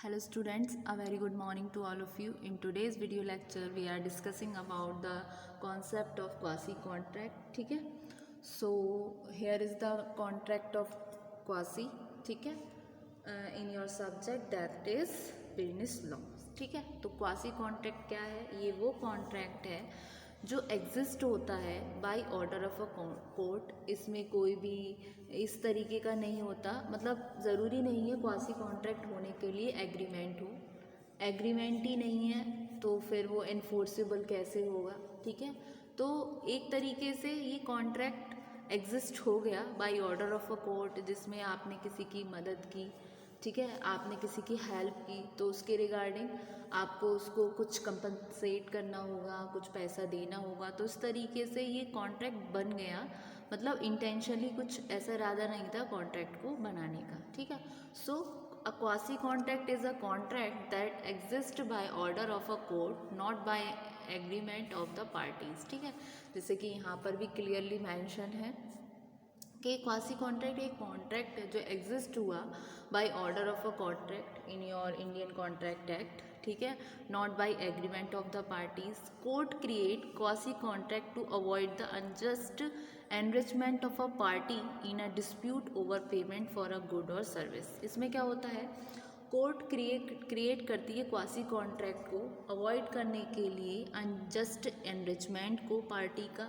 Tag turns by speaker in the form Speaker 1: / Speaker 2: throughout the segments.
Speaker 1: Hello students, a very good morning to all of you. In today's video lecture we are discussing about the concept of quasi contract. ठीक है, so here is the contract of quasi. ठीक है, in your subject that is business law. ठीक है, तो quasi contract क्या है? ये वो contract है जो एग्जिस्ट होता है by order of a court. इसमें कोई भी इस तरीके का नहीं होता, मतलब ज़रूरी नहीं है क्वासी कॉन्ट्रैक्ट होने के लिए एग्रीमेंट हो। एग्रीमेंट ही नहीं है तो फिर वो इन्फोर्सेबल कैसे होगा? ठीक है, तो एक तरीके से ये कॉन्ट्रैक्ट एग्जिस्ट हो गया by order of a court, जिसमें आपने किसी की मदद की, ठीक है, आपने किसी की हेल्प की, तो उसके रिगार्डिंग आपको उसको कुछ कंपनसेट करना होगा, कुछ पैसा देना होगा। तो इस तरीके से ये कॉन्ट्रैक्ट बन गया, मतलब इंटेंशनली कुछ ऐसा इरादा नहीं था कॉन्ट्रैक्ट को बनाने का। ठीक है, so a quasi contract is a contract that exist by order of a court, not by agreement of the parties. ठीक है, जैसे कि यहाँ पर भी क्लियरली मेंशन है कि क्वासी कॉन्ट्रैक्ट एक कॉन्ट्रैक्ट है जो एग्जिस्ट हुआ by order of a contract in your Indian contract act. ठीक है, not by agreement of the parties. Court create quasi contract to avoid the unjust enrichment of a party in a dispute over payment for a good और service. इसमें क्या होता है, court create करती है quasi contract को avoid करने के लिए अनजस्ट एनरिचमेंट को पार्टी का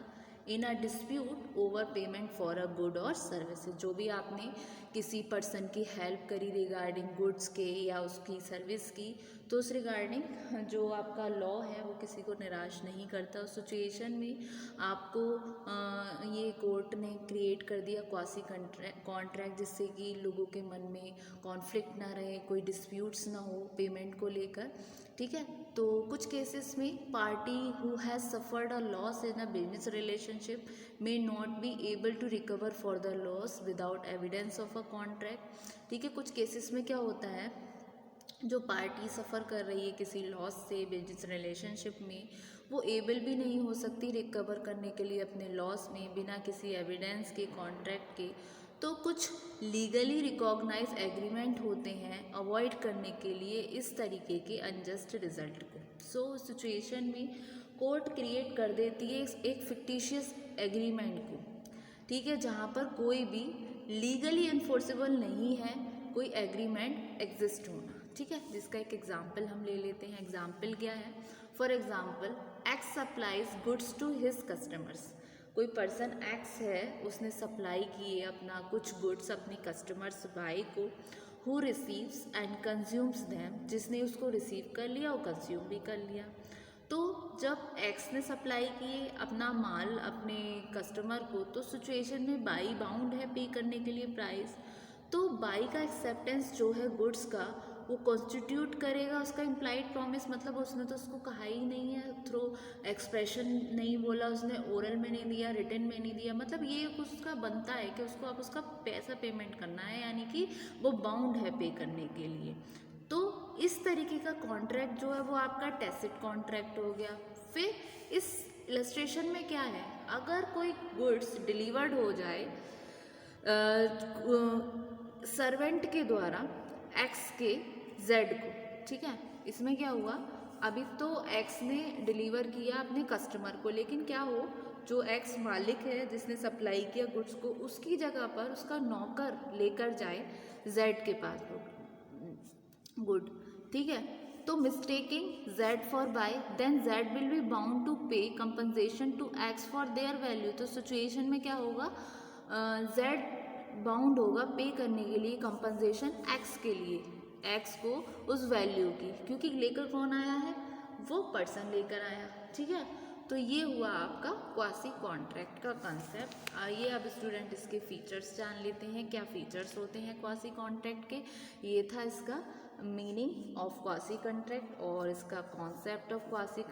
Speaker 1: in a dispute over payment for a good और सर्विसेज। जो भी आपने किसी पर्सन की हेल्प करी रिगार्डिंग गुड्स के या उसकी सर्विस की, तो उस रिगार्डिंग जो आपका लॉ है वो किसी को निराश नहीं करता। उस सिचुएशन में आपको ये कोर्ट ने क्रिएट कर दिया क्वासी कॉन्ट्रैक्ट, जिससे कि लोगों के मन में कॉन्फ्लिक्ट ना रहे, कोई डिस्प्यूट्स ना हो पेमेंट को लेकर। ठीक है, तो कुछ केसेस में party who has suffered a loss in a business relationship may not be able to recover for the loss without evidence of a contract. ठीक है, कुछ केसेस में क्या होता है, जो पार्टी सफ़र कर रही है किसी लॉस से बिजनेस रिलेशनशिप में, वो एबल भी नहीं हो सकती रिकवर करने के लिए अपने लॉस में बिना किसी एविडेंस के, कॉन्ट्रैक्ट के। तो कुछ लीगली रिकॉग्नाइज एग्रीमेंट होते हैं अवॉइड करने के लिए इस तरीके के अनजस्ट रिजल्ट को। सो सिचुएशन में कोर्ट क्रिएट कर देती है एक फिक्टिशियस एग्रीमेंट को। ठीक है, जहाँ पर कोई भी लीगली इन्फोर्सेबल नहीं है कोई एग्रीमेंट एग्जिस्ट होना। ठीक है, जिसका एक एग्जाम्पल हम ले लेते हैं। एग्जाम्पल क्या है, for example X supplies goods to his customers. कोई पर्सन एक्स है, उसने सप्लाई किए अपना कुछ गुड्स अपने कस्टमर्स बाई को, who receives and consumes them, जिसने उसको रिसीव कर लिया और कंज्यूम भी कर लिया। तो जब एक्स ने सप्लाई किए अपना माल अपने कस्टमर को, तो सिचुएशन में बाई बाउंड है पे करने के लिए प्राइस। तो बाई का एक्सेप्टेंस जो है गुड्स का, वो कॉन्स्टिट्यूट करेगा उसका इम्प्लाइड प्रॉमिस। मतलब उसने तो उसको कहा ही नहीं है, थ्रू एक्सप्रेशन नहीं बोला उसने, ओरल में नहीं दिया, रिटन में नहीं दिया, मतलब ये उसका बनता है कि उसको आप उसका पैसा पेमेंट करना है, यानी कि वो बाउंड है पे करने के लिए। तो इस तरीके का कॉन्ट्रैक्ट जो है वो आपका टैसिट कॉन्ट्रैक्ट हो गया। फिर इस इलस्ट्रेशन में क्या है, अगर कोई गुड्स डिलीवर्ड हो जाए सर्वेंट के द्वारा एक्स के जेड को, ठीक है, इसमें क्या हुआ, अभी तो एक्स ने डिलीवर किया अपने कस्टमर को, लेकिन क्या हो, जो एक्स मालिक है जिसने सप्लाई किया गुड्स को, उसकी जगह पर उसका नौकर लेकर जाए जेड के पास गुड। ठीक है, तो mistaking Z for by, then Z will be bound to pay compensation to X for their value. तो सिचुएशन में क्या होगा, जेड बाउंड होगा पे करने के लिए कंपनसेशन एक्स के लिए, एक्स को उस वैल्यू की, क्योंकि लेकर कौन आया है, वो पर्सन लेकर आया। ठीक है, तो ये हुआ आपका क्वासी कॉन्ट्रैक्ट का कंसेप्ट। आइए अब स्टूडेंट इसके फीचर्स जान लेते हैं, क्या फीचर्स होते हैं क्वासी कॉन्ट्रैक्ट के। ये था इसका मीनिंग ऑफ क्वासी कॉन्ट्रैक्ट और इसका concept of quasi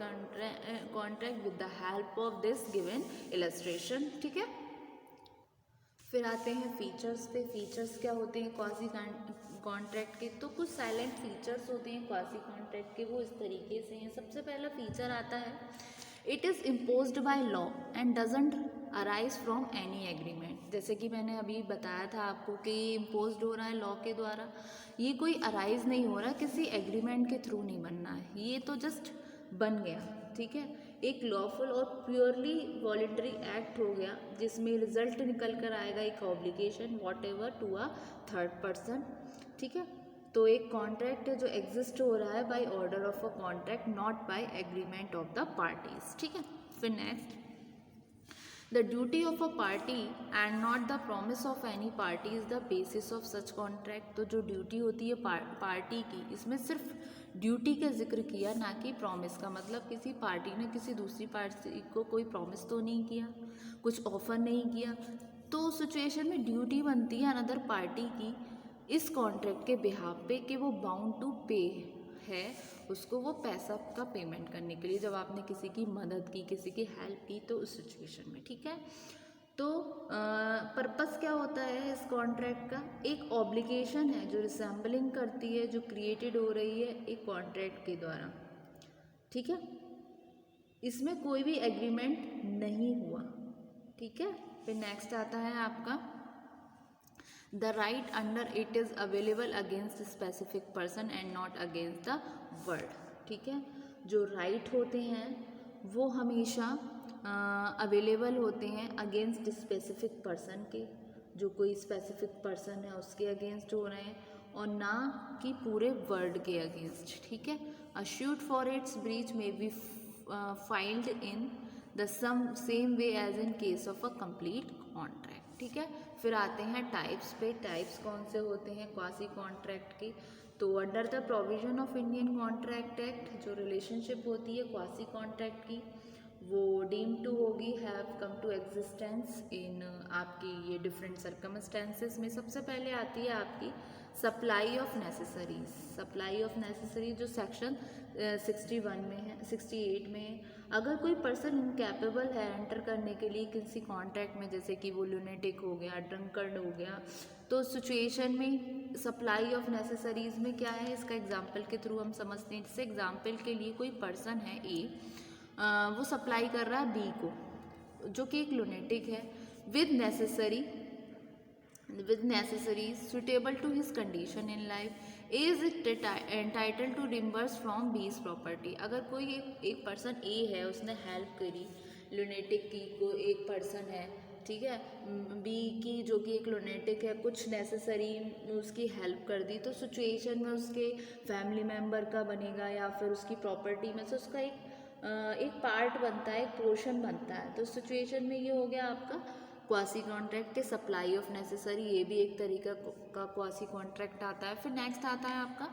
Speaker 1: contract with the help of this given illustration. ठीक है, फिर आते हैं फीचर्स पे। फीचर्स क्या होते हैं क्वासी कॉन्ट्रैक्ट के, तो कुछ साइलेंट फीचर्स होते हैं क्वासी कॉन्ट्रैक्ट के, वो इस तरीके से हैं। सबसे पहला फीचर आता है, it is imposed by law and doesn't arise from any agreement. जैसे कि मैंने अभी बताया था आपको कि ये इम्पोज्ड हो रहा है लॉ के द्वारा, ये कोई अराइज नहीं हो रहा, किसी एग्रीमेंट के थ्रू नहीं बनना है, ये तो जस्ट बन गया, ठीक है। एक लॉफुल और प्योरली वॉलेंटरी एक्ट हो गया जिसमें रिजल्ट निकल कर आएगा एक obligation whatever to a third person, ठीक है। तो एक कॉन्ट्रैक्ट है जो एग्जिस्ट हो रहा है by order of a contract, not by agreement of the parties, ठीक है। फिर next, the duty of a party and not the promise of any party is the basis of such contract. तो जो duty होती है party की, इसमें सिर्फ ड्यूटी का जिक्र किया, ना कि प्रॉमिस का। मतलब किसी पार्टी ने किसी दूसरी पार्टी को कोई प्रॉमिस तो नहीं किया, कुछ ऑफर नहीं किया, तो उस सिचुएशन में ड्यूटी बनती है अनदर पार्टी की इस कॉन्ट्रैक्ट के बिहाफ पे कि वो बाउंड टू पे है उसको वो पैसा का पेमेंट करने के लिए, जब आपने किसी की मदद की, किसी की हेल्प की, तो उस सिचुएशन में, ठीक है। तो पर्पस क्या होता है इस कॉन्ट्रैक्ट का? एक ऑब्लिगेशन है जो रिसेंबलिंग करती है, जो क्रिएटेड हो रही है एक कॉन्ट्रैक्ट के द्वारा, ठीक है। इसमें कोई भी एग्रीमेंट नहीं हुआ, ठीक है। फिर नेक्स्ट आता है आपका, the right under it is available against specific person and not against the world, ठीक है। जो राइट होते हैं वो हमेशा अवेलेबल होते हैं अगेंस्ट स्पेसिफिक पर्सन के, जो कोई स्पेसिफिक पर्सन है उसके अगेंस्ट हो रहे हैं, और ना कि पूरे वर्ल्ड के अगेंस्ट, ठीक है। A suit for its breach may be filed in the same way as in case of a complete contract, ठीक है। फिर आते हैं टाइप्स पे, टाइप्स कौन से होते हैं क्वासी कॉन्ट्रैक्ट के? तो under the provision of Indian contract act जो रिलेशनशिप होती है क्वासी कॉन्ट्रैक्ट की, वो डीम टू होगी हैव कम टू एग्जिस्टेंस इन आपकी ये डिफरेंट सर्कमस्टेंसेस में। सबसे पहले आती है आपकी supply of necessaries. Supply of necessary जो सेक्शन 61 में है, 68 में है। अगर कोई पर्सन इनकैपेबल है एंटर करने के लिए किसी कॉन्ट्रैक्ट में, जैसे कि वो लुनेटिक हो गया, ड्रंकर्ड हो गया, तो सिचुएशन में सप्लाई ऑफ नेसेसरीज में क्या है, इसका एग्जाम्पल के थ्रू हम समझते हैं। जैसे एग्जाम्पल के लिए कोई पर्सन है ए, वो सप्लाई कर रहा है बी को, जो कि एक लुनेटिक है, with necessaries suitable to his condition in life, is entitled to reimburse from B's property। अगर कोई एक पर्सन ए है, उसने हेल्प करी लुनेटिक की, को एक पर्सन है, ठीक है, बी की जो कि एक लुनेटिक है, कुछ नेसेसरी उसकी हेल्प कर दी, तो सिचुएशन में उसके फैमिली मेम्बर का बनेगा या फिर उसकी प्रॉपर्टी में से उसका एक पार्ट बनता है, एक पोर्शन बनता है। तो सिचुएशन में ये हो गया आपका क्वासी कॉन्ट्रैक्ट के सप्लाई ऑफ नेसेसरी, ये भी एक तरीका का क्वासी कॉन्ट्रैक्ट आता है। फिर नेक्स्ट आता है आपका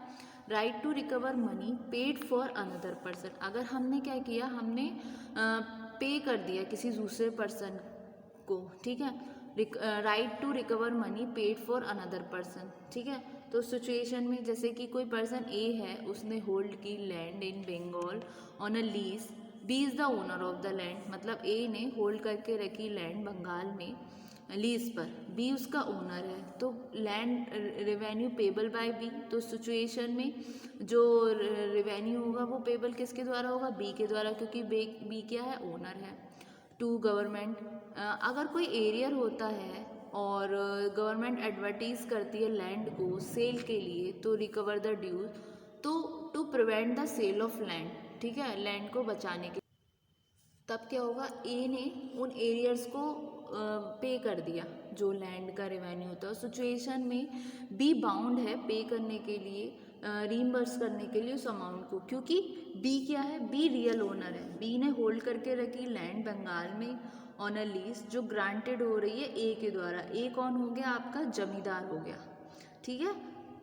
Speaker 1: right to recover money paid for another person. अगर हमने क्या किया, हमने पे कर दिया किसी दूसरे पर्सन को, ठीक है, right to recover money paid for another person, ठीक है। तो सिचुएशन में जैसे कि कोई पर्सन ए है, उसने होल्ड की land in Bengal on a lease, B is the owner of the land. मतलब ए ने होल्ड करके रखी लैंड बंगाल में लीज पर, बी उसका ओनर है, तो land revenue payable by B. तो सिचुएशन में जो रेवेन्यू होगा वो पेबल किसके द्वारा होगा, बी के द्वारा, क्योंकि बी क्या है, ओनर है। टू गवर्नमेंट, अगर कोई एरियर होता है और गवर्नमेंट एडवर्टीज करती है लैंड को सेल के लिए, तो रिकवर द ड्यूज, तो to prevent the sale of land, ठीक है, लैंड को बचाने के, तब क्या होगा, ए ने उन एरियर्स को पे कर दिया जो लैंड का रेवेन्यू होता है। सिचुएशन में बी बाउंड है पे करने के लिए, रीइंबर्स करने के लिए उस अमाउंट को, क्योंकि बी क्या है, बी रियल ओनर है। बी ने होल्ड करके रखी लैंड बंगाल में ऑन अ लीज, जो ग्रांटेड हो रही है ए के द्वारा। ए कौन हो गया, आपका जमींदार हो गया, ठीक है।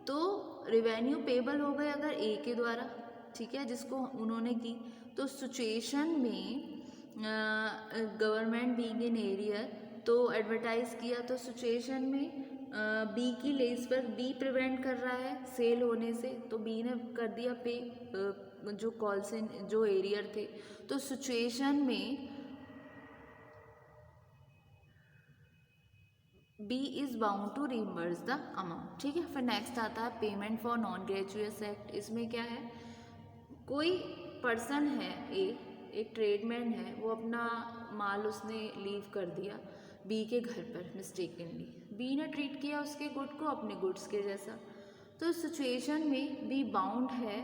Speaker 1: तो रेवेन्यू पेबल हो गए अगर ए के द्वारा, ठीक है, जिसको उन्होंने की। तो सिचुएशन में गवर्नमेंट बीइंग इन एरियर, तो एडवर्टाइज किया, तो सिचुएशन में बी की लेस पर बी प्रिवेंट कर रहा है सेल होने से, तो बी ने कर दिया पे जो कॉल से जो एरियर थे। तो सिचुएशन में B is bound to reimburse the amount, ठीक है। फिर नेक्स्ट आता है payment for non gratuitous act. इसमें क्या है, कोई पर्सन है ए, एक ट्रेडमैन है, वो अपना माल उसने लीव कर दिया, बी के घर पर मिस्टेकनली। बी ने ट्रीट किया उसके गुड को अपने गुड्स के जैसा। तो इस सिचुएशन में बी बाउंड है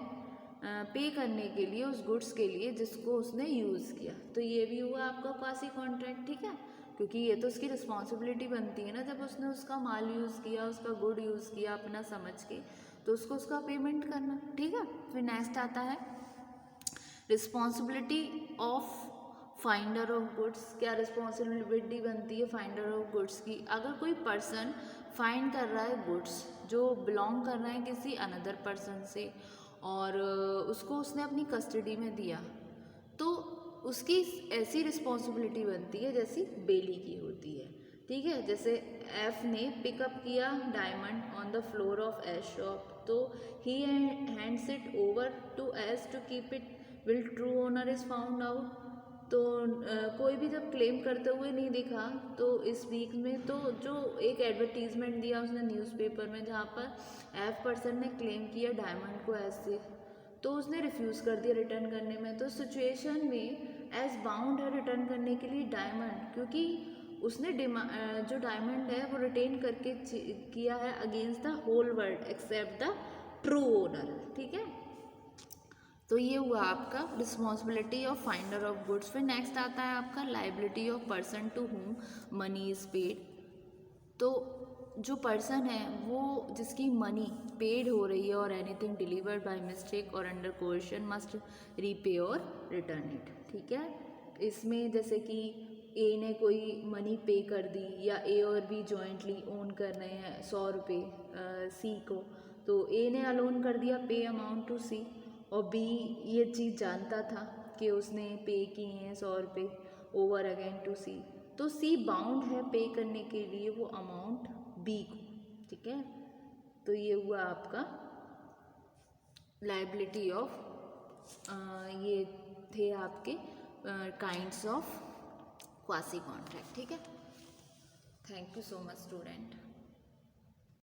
Speaker 1: पे करने के लिए उस गुड्स के लिए जिसको उसने यूज़ किया। तो ये भी हुआ आपका क्वासी कॉन्ट्रैक्ट, ठीक है, क्योंकि ये तो उसकी रिस्पॉन्सिबिलिटी बनती है ना, जब उसने उसका माल यूज़ किया, उसका गुड यूज़ किया अपना समझ के, तो उसको उसका पेमेंट करना, ठीक है। फिर नेक्स्ट आता है responsibility of finder of goods. क्या रिस्पॉन्सिबिलिटी बनती है फाइंडर ऑफ गुड्स की? अगर कोई पर्सन फाइंड कर रहा है गुड्स जो बिलोंग कर रहे हैं किसी अनदर पर्सन से और उसको उसने अपनी कस्टडी में दिया, तो उसकी ऐसी रिस्पॉन्सिबिलिटी बनती है जैसी बेली की होती है, ठीक है। जैसे एफ ने पिकअप किया diamond on the floor of S shop, तो he hands it over to S to keep it will true owner is found out. तो कोई भी जब क्लेम करते हुए नहीं दिखा तो इस वीक में तो जो एक एडवर्टीजमेंट दिया उसने न्यूज़पेपर में जहाँ पर एफ पर्सन ने क्लेम किया डायमंड को ऐसे, तो उसने रिफ्यूज़ कर दिया रिटर्न करने में। तो सिचुएशन में एज बाउंड है रिटर्न करने के लिए डायमंड, क्योंकि उसने जो डायमंड है वो रिटेन करके किया है against the whole world except the true owner, ठीक है। तो ये हुआ आपका responsibility of finder of goods. फिर नेक्स्ट आता है आपका liability of person to whom money is paid. तो जो पर्सन है वो जिसकी मनी पेड हो रही है और एनीथिंग डिलीवर्ड बाय मिस्टेक और अंडर कोएर्शन मस्ट रीपे और रिटर्न इट, ठीक है। इसमें जैसे कि ए ने कोई मनी पे कर दी या ए और बी जॉइंटली ओन कर रहे हैं 100 रुपये सी को, तो ए ने अलोन कर दिया पे अमाउंट टू सी और बी ये चीज़ जानता था कि उसने पे किए हैं 100 रुपये ओवर अगेन टू सी, तो सी बाउंड है पे करने के लिए वो अमाउंट बी को, ठीक है। तो ये हुआ आपका लाइबिलिटी ऑफ ये थे आपके काइंड्स ऑफ क्वासी कॉन्ट्रैक्ट, ठीक है। Thank you so much student.